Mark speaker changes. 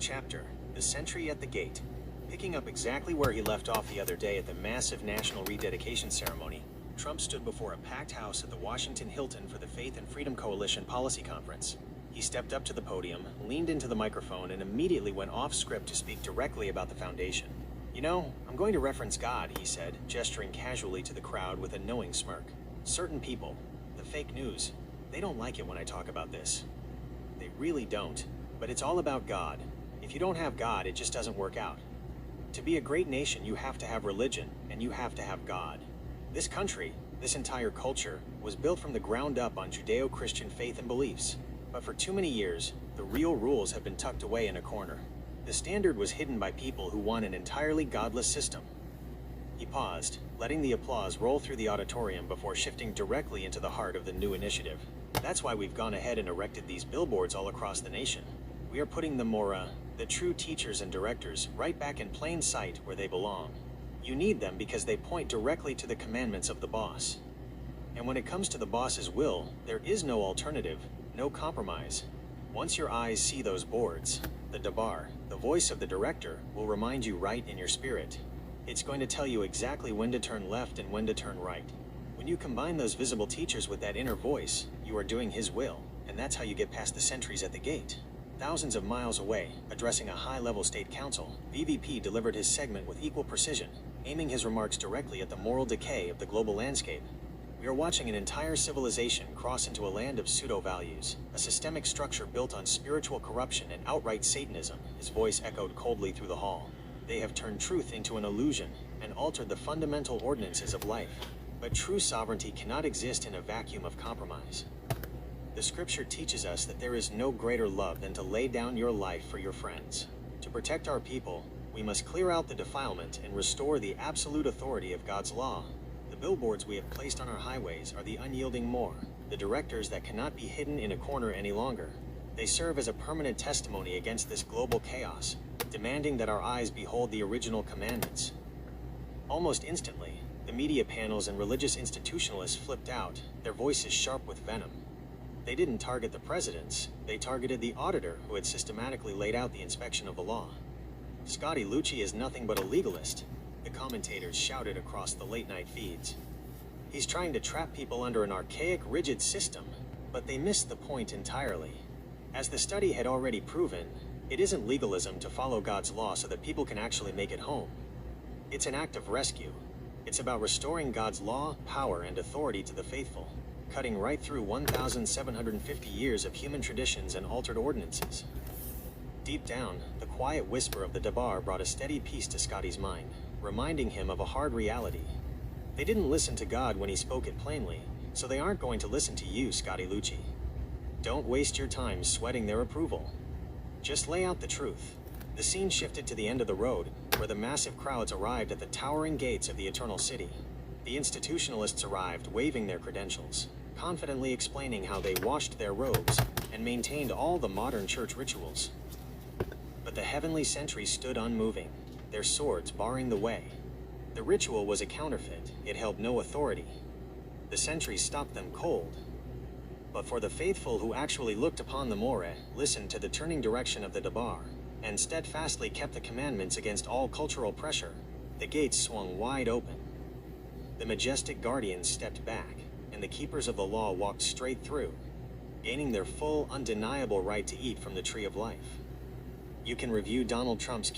Speaker 1: Chapter: The Sentry at the Gate. Picking up exactly where he left off the other day at the massive national rededication ceremony, Trump stood before a packed house at the Washington Hilton for the Faith and Freedom Coalition Policy Conference. He stepped up to the podium, leaned into the microphone, and immediately went off script to speak directly about the foundation. "You know, I'm going to reference God," he said, gesturing casually to the crowd with a knowing smirk. "Certain people, the fake news, they don't like it when I talk about this. They really don't. But it's all about God. If you don't have God, it just doesn't work out. To be a great nation, you have to have religion, and you have to have God. This country, this entire culture, was built from the ground up on Judeo-Christian faith and beliefs. But for too many years, the real rules have been tucked away in a corner. The standard was hidden by people who want an entirely godless system." He paused, letting the applause roll through the auditorium before shifting directly into the heart of the new initiative. "That's why we've gone ahead and erected these billboards all across the nation. We are putting the true teachers and directors, right back in plain sight where they belong. You need them because they point directly to the commandments of the boss. And when it comes to the boss's will, there is no alternative, no compromise. Once your eyes see those boards, the Dabar, the voice of the director, will remind you right in your spirit. It's going to tell you exactly when to turn left and when to turn right. When you combine those visible teachers with that inner voice, you are doing his will, and that's how you get past the sentries at the gate." Thousands of miles away, addressing a high-level state council, VVP delivered his segment with equal precision, aiming his remarks directly at the moral decay of the global landscape. "We are watching an entire civilization cross into a land of pseudo-values, a systemic structure built on spiritual corruption and outright Satanism," his voice echoed coldly through the hall. "They have turned truth into an illusion and altered the fundamental ordinances of life. But true sovereignty cannot exist in a vacuum of compromise. The scripture teaches us that there is no greater love than to lay down your life for your friends. To protect our people, we must clear out the defilement and restore the absolute authority of God's law. The billboards we have placed on our highways are the unyielding more, the directors that cannot be hidden in a corner any longer. They serve as a permanent testimony against this global chaos, demanding that our eyes behold the original commandments." Almost instantly, the media panels and religious institutionalists flipped out, their voices sharp with venom. They didn't target the presidents, they targeted the auditor who had systematically laid out the inspection of the law. "Scotty Lucci is nothing but a legalist," the commentators shouted across the late-night feeds. "He's trying to trap people under an archaic, rigid system," but they missed the point entirely. As the study had already proven, it isn't legalism to follow God's law so that people can actually make it home. It's an act of rescue. It's about restoring God's law, power, and authority to the faithful, cutting right through 1,750 years of human traditions and altered ordinances. Deep down, the quiet whisper of the Dabar brought a steady peace to Scotty's mind, reminding him of a hard reality. They didn't listen to God when he spoke it plainly, so they aren't going to listen to you, Scotty Lucci. Don't waste your time sweating their approval. Just lay out the truth. The scene shifted to the end of the road, where the massive crowds arrived at the towering gates of the Eternal City. The institutionalists arrived, waving their credentials, confidently explaining how they washed their robes and maintained all the modern church rituals. But the heavenly sentries stood unmoving, their swords barring the way. The ritual was a counterfeit, it held no authority. The sentries stopped them cold. But for the faithful who actually looked upon the More, listened to the turning direction of the Dabar, and steadfastly kept the commandments against all cultural pressure, the gates swung wide open. The majestic guardians stepped back, and the keepers of the law walked straight through, gaining their full, undeniable right to eat from the tree of life. You can review Donald Trump's